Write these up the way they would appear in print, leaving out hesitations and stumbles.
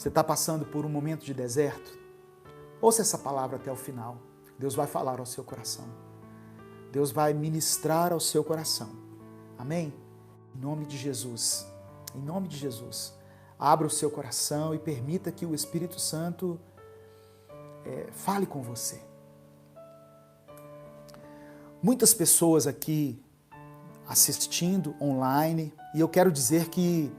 Você está passando por um momento de deserto? Ouça essa palavra até o final. Deus vai falar ao seu coração. Deus vai ministrar ao seu coração. Amém? Em nome de Jesus. Em nome de Jesus. Abra o seu coração e permita que o Espírito Santo fale com você. Muitas pessoas aqui assistindo online, e eu quero dizer que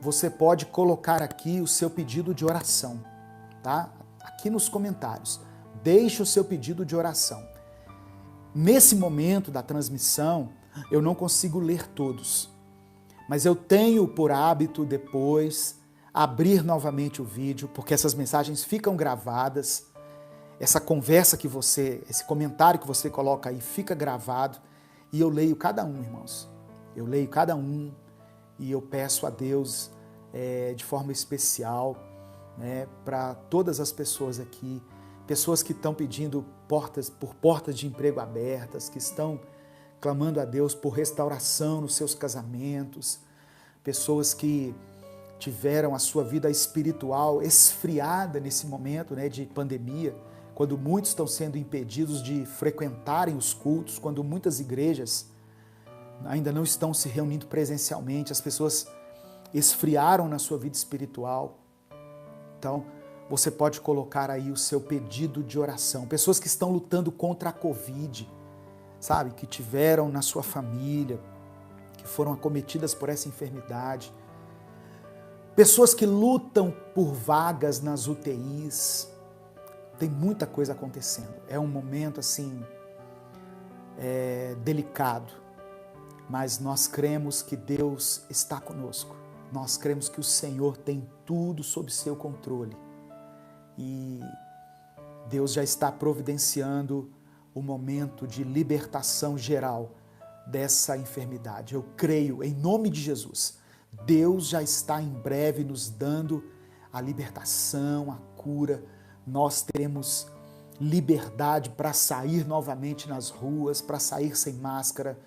você pode colocar aqui o seu pedido de oração, tá? Aqui nos comentários. Deixe o seu pedido de oração. Nesse momento da transmissão, eu não consigo ler todos, mas eu tenho por hábito depois abrir novamente o vídeo, porque essas mensagens ficam gravadas, essa conversa que você, esse comentário que você coloca aí fica gravado e eu leio cada um, irmãos. Eu leio cada um e eu peço a Deus de forma especial, né, para todas as pessoas aqui, pessoas que estão pedindo portas de emprego abertas, que estão clamando a Deus por restauração nos seus casamentos, pessoas que tiveram a sua vida espiritual esfriada nesse momento, né, de pandemia, quando muitos estão sendo impedidos de frequentarem os cultos, quando muitas igrejas ainda não estão se reunindo presencialmente, as pessoas esfriaram na sua vida espiritual. Então, você pode colocar aí o seu pedido de oração. Pessoas que estão lutando contra a Covid, sabe? Que tiveram na sua família, que foram acometidas por essa enfermidade. Pessoas que lutam por vagas nas UTIs. Tem muita coisa acontecendo. É um momento, assim, delicado. Mas nós cremos que Deus está conosco. Nós cremos que o Senhor tem tudo sob seu controle. E Deus já está providenciando o momento de libertação geral dessa enfermidade. Eu creio, em nome de Jesus, Deus já está em breve nos dando a libertação, a cura. Nós teremos liberdade para sair novamente nas ruas, para sair sem máscara,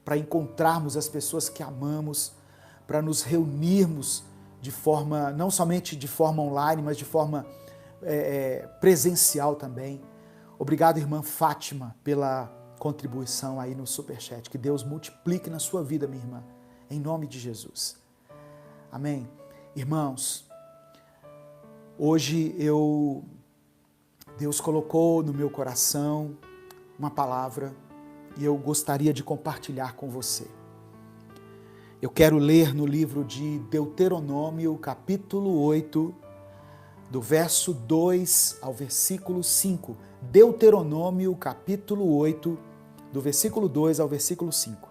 para encontrarmos as pessoas que amamos, para nos reunirmos de forma, não somente de forma online, mas de forma presencial também. Obrigado, irmã Fátima, pela contribuição aí no Superchat. Que Deus multiplique na sua vida, minha irmã, em nome de Jesus. Amém. Irmãos, hoje Deus colocou no meu coração uma palavra e eu gostaria de compartilhar com você. Eu quero ler no livro de Deuteronômio, capítulo 8, do verso 2 ao versículo 5. Deuteronômio, capítulo 8, do versículo 2 ao versículo 5.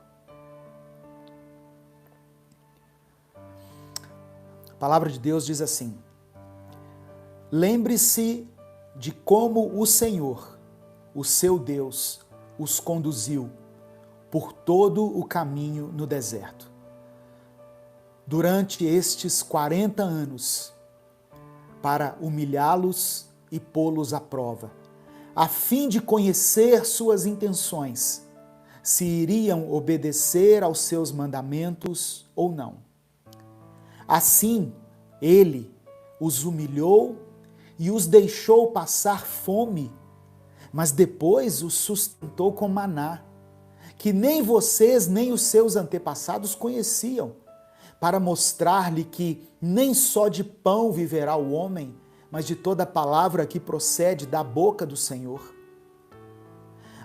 A palavra de Deus diz assim: lembre-se de como o Senhor, o seu Deus, os conduziu por todo o caminho no deserto. Durante estes 40 anos, para humilhá-los e pô-los à prova, a fim de conhecer suas intenções, se iriam obedecer aos seus mandamentos ou não. Assim, ele os humilhou e os deixou passar fome, mas depois os sustentou com maná, que nem vocês nem os seus antepassados conheciam, para mostrar-lhe que nem só de pão viverá o homem, mas de toda palavra que procede da boca do Senhor.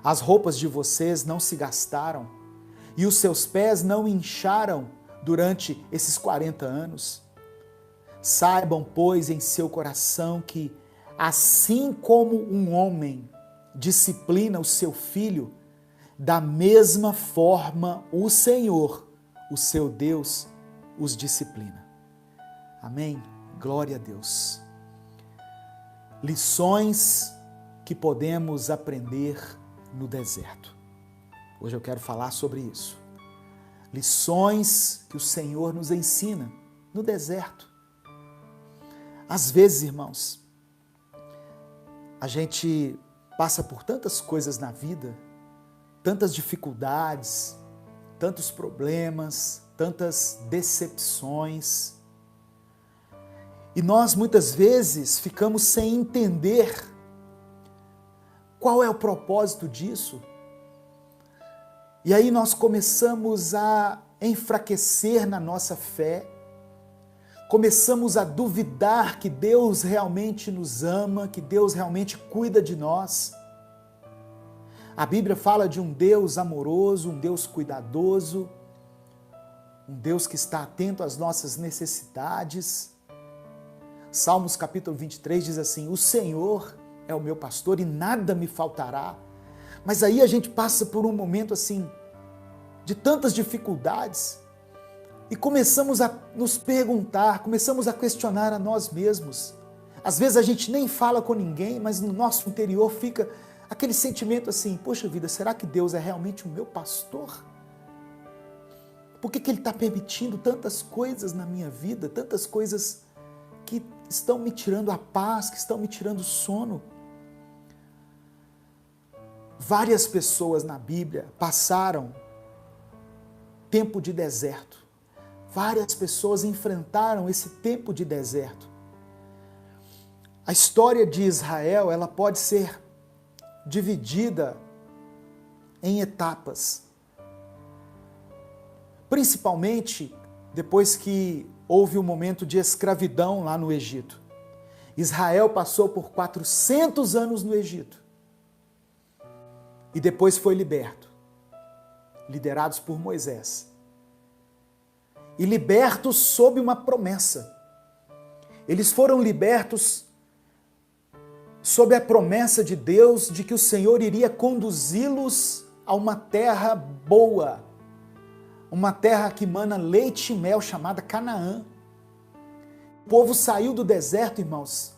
As roupas de vocês não se gastaram, e os seus pés não incharam durante esses 40 anos. Saibam, pois, em seu coração que, assim como um homem disciplina o seu filho, da mesma forma o Senhor, o seu Deus, os disciplina. Amém? Glória a Deus. Lições que podemos aprender no deserto. Hoje eu quero falar sobre isso. Lições que o Senhor nos ensina no deserto. Às vezes, irmãos, a gente passa por tantas coisas na vida, tantas dificuldades, tantos problemas, tantas decepções. E nós muitas vezes ficamos sem entender qual é o propósito disso. E aí nós começamos a enfraquecer na nossa fé, começamos a duvidar que Deus realmente nos ama, que Deus realmente cuida de nós. A Bíblia fala de um Deus amoroso, um Deus cuidadoso, um Deus que está atento às nossas necessidades. Salmos capítulo 23 diz assim: o Senhor é o meu pastor e nada me faltará. Mas aí a gente passa por um momento assim, de tantas dificuldades, e começamos a nos perguntar, começamos a questionar a nós mesmos. Às vezes a gente nem fala com ninguém, mas no nosso interior fica aquele sentimento assim: poxa vida, será que Deus é realmente o meu pastor? Por que Ele está permitindo tantas coisas na minha vida, tantas coisas que estão me tirando a paz, que estão me tirando o sono? Várias pessoas na Bíblia passaram tempo de deserto. Várias pessoas enfrentaram esse tempo de deserto. A história de Israel, ela pode ser dividida em etapas. Principalmente depois que houve um momento de escravidão lá no Egito. Israel passou por 400 anos no Egito. E depois foi liberto, liderados por Moisés. E libertos sob uma promessa. Eles foram libertos sob a promessa de Deus de que o Senhor iria conduzi-los a uma terra boa, uma terra que mana leite e mel, chamada Canaã. O povo saiu do deserto, irmãos,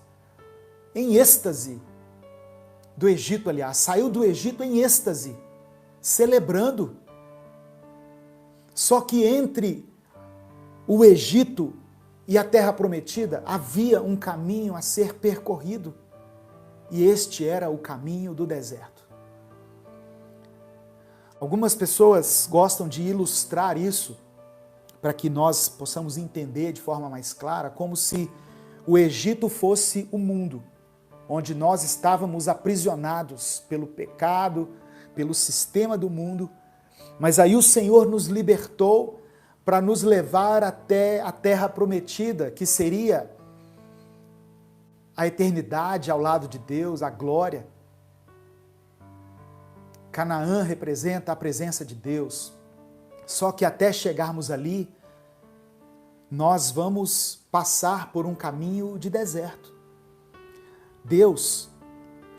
em êxtase. Do Egito, aliás, saiu do Egito em êxtase, celebrando. Só que entre o Egito e a Terra Prometida havia um caminho a ser percorrido, e este era o caminho do deserto. Algumas pessoas gostam de ilustrar isso para que nós possamos entender de forma mais clara, como se o Egito fosse o mundo, onde nós estávamos aprisionados pelo pecado, pelo sistema do mundo, mas aí o Senhor nos libertou para nos levar até a terra prometida, que seria a eternidade ao lado de Deus, a glória. Canaã representa a presença de Deus, só que até chegarmos ali, nós vamos passar por um caminho de deserto. Deus,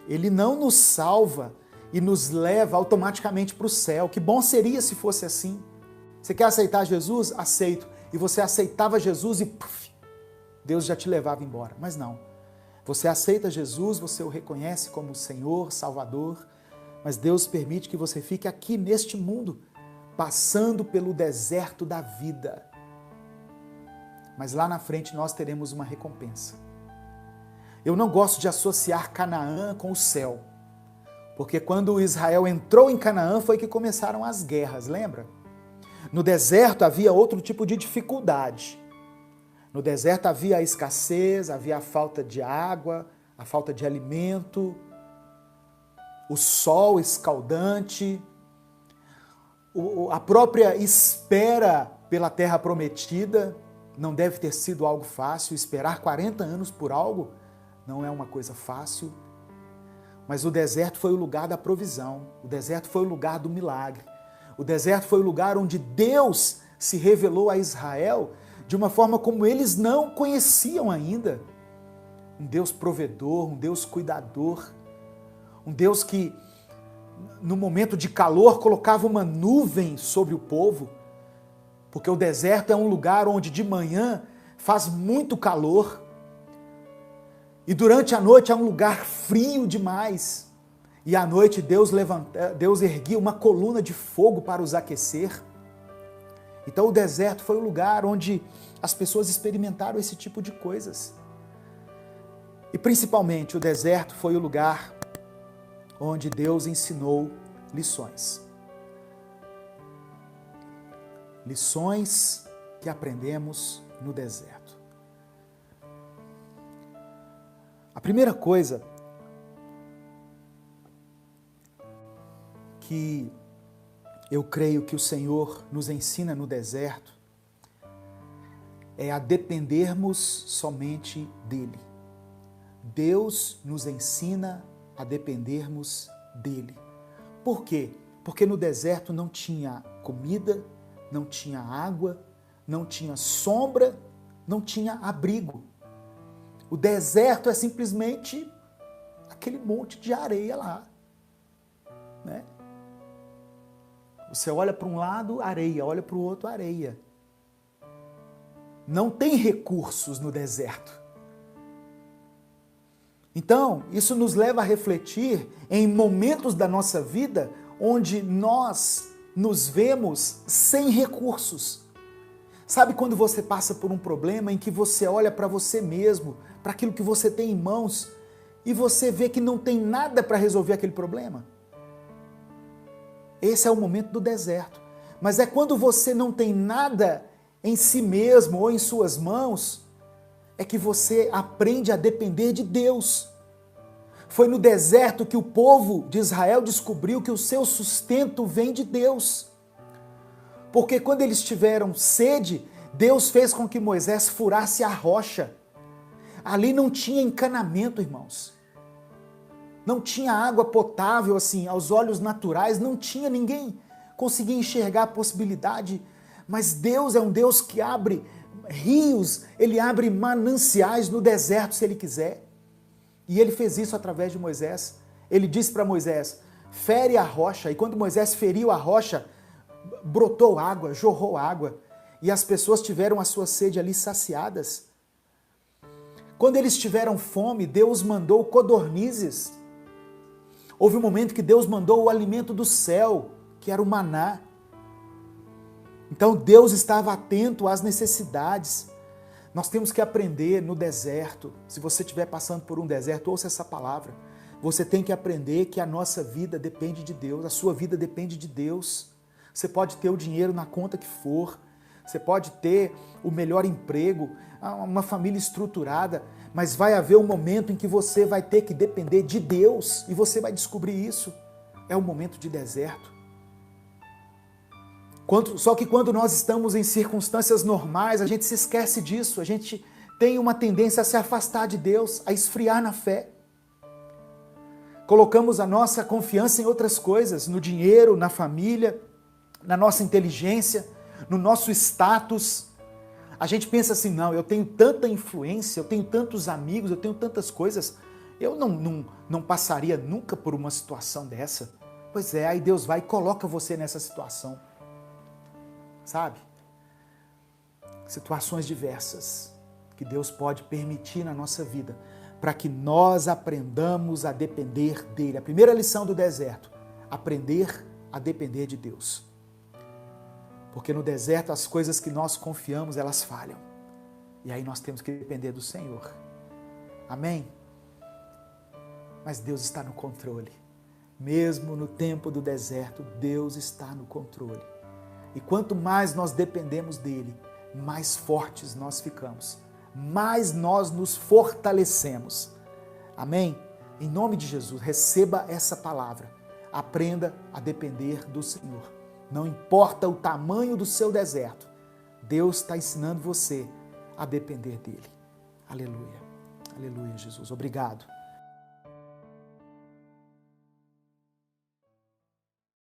Ele não nos salva e nos leva automaticamente para o céu. Que bom seria se fosse assim. Você quer aceitar Jesus? Aceito. E você aceitava Jesus e puff, Deus já te levava embora. Mas não. Você aceita Jesus, você o reconhece como Senhor, Salvador, mas Deus permite que você fique aqui neste mundo, passando pelo deserto da vida. Mas lá na frente nós teremos uma recompensa. Eu não gosto de associar Canaã com o céu, porque quando Israel entrou em Canaã foi que começaram as guerras, lembra? No deserto havia outro tipo de dificuldade. No deserto havia a escassez, havia a falta de água, a falta de alimento, o sol escaldante, a própria espera pela terra prometida. Não deve ter sido algo fácil. Esperar 40 anos por algo não é uma coisa fácil. Mas o deserto foi o lugar da provisão. O deserto foi o lugar do milagre. O deserto foi o lugar onde Deus se revelou a Israel de uma forma como eles não conheciam ainda. Um Deus provedor, um Deus cuidador, um Deus que no momento de calor colocava uma nuvem sobre o povo, porque o deserto é um lugar onde de manhã faz muito calor e durante a noite é um lugar frio demais. E à noite Deus erguia uma coluna de fogo para os aquecer. Então o deserto foi o lugar onde as pessoas experimentaram esse tipo de coisas. E principalmente o deserto foi o lugar onde Deus ensinou lições. Lições que aprendemos no deserto. A primeira coisa que eu creio que o Senhor nos ensina no deserto é a dependermos somente dEle. Deus nos ensina a dependermos dEle. Por quê? Porque no deserto não tinha comida, não tinha água, não tinha sombra, não tinha abrigo. O deserto é simplesmente aquele monte de areia lá, né? Você olha para um lado, areia, olha para o outro, areia. Não tem recursos no deserto. Então, isso nos leva a refletir em momentos da nossa vida onde nós nos vemos sem recursos. Sabe quando você passa por um problema em que você olha para você mesmo, para aquilo que você tem em mãos, e você vê que não tem nada para resolver aquele problema? Esse é o momento do deserto. Mas é quando você não tem nada em si mesmo ou em suas mãos, é que você aprende a depender de Deus. Foi no deserto que o povo de Israel descobriu que o seu sustento vem de Deus. Porque quando eles tiveram sede, Deus fez com que Moisés furasse a rocha. Ali não tinha encanamento, irmãos. Não tinha água potável, assim, aos olhos naturais, não tinha, ninguém conseguia enxergar a possibilidade. Mas Deus é um Deus que abre rios, Ele abre mananciais no deserto, se Ele quiser. E Ele fez isso através de Moisés. Ele disse para Moisés, fere a rocha. E quando Moisés feriu a rocha, brotou água, jorrou água. E as pessoas tiveram a sua sede ali saciadas. Quando eles tiveram fome, Deus mandou codornizes. Houve um momento que Deus mandou o alimento do céu, que era o maná. Então Deus estava atento às necessidades. Nós temos que aprender no deserto. Se você estiver passando por um deserto, ouça essa palavra. Você tem que aprender que a nossa vida depende de Deus, a sua vida depende de Deus. Você pode ter o dinheiro na conta que for, você pode ter o melhor emprego, uma família estruturada, mas vai haver um momento em que você vai ter que depender de Deus e você vai descobrir isso. É um momento de deserto. Só que quando nós estamos em circunstâncias normais, a gente se esquece disso, a gente tem uma tendência a se afastar de Deus, a esfriar na fé. Colocamos a nossa confiança em outras coisas, no dinheiro, na família, na nossa inteligência, no nosso status. A gente pensa assim, não, eu tenho tanta influência, eu tenho tantos amigos, eu tenho tantas coisas, eu não passaria nunca por uma situação dessa. Pois é, aí Deus vai e coloca você nessa situação. Sabe? Situações diversas que Deus pode permitir na nossa vida para que nós aprendamos a depender dEle. A primeira lição do deserto, aprender a depender de Deus. Porque no deserto as coisas que nós confiamos, elas falham. E aí nós temos que depender do Senhor. Amém? Mas Deus está no controle. Mesmo no tempo do deserto, Deus está no controle. E quanto mais nós dependemos dEle, mais fortes nós ficamos, mais nós nos fortalecemos. Amém? Em nome de Jesus, receba essa palavra. Aprenda a depender do Senhor. Não importa o tamanho do seu deserto, Deus está ensinando você a depender dEle. Aleluia. Aleluia, Jesus. Obrigado.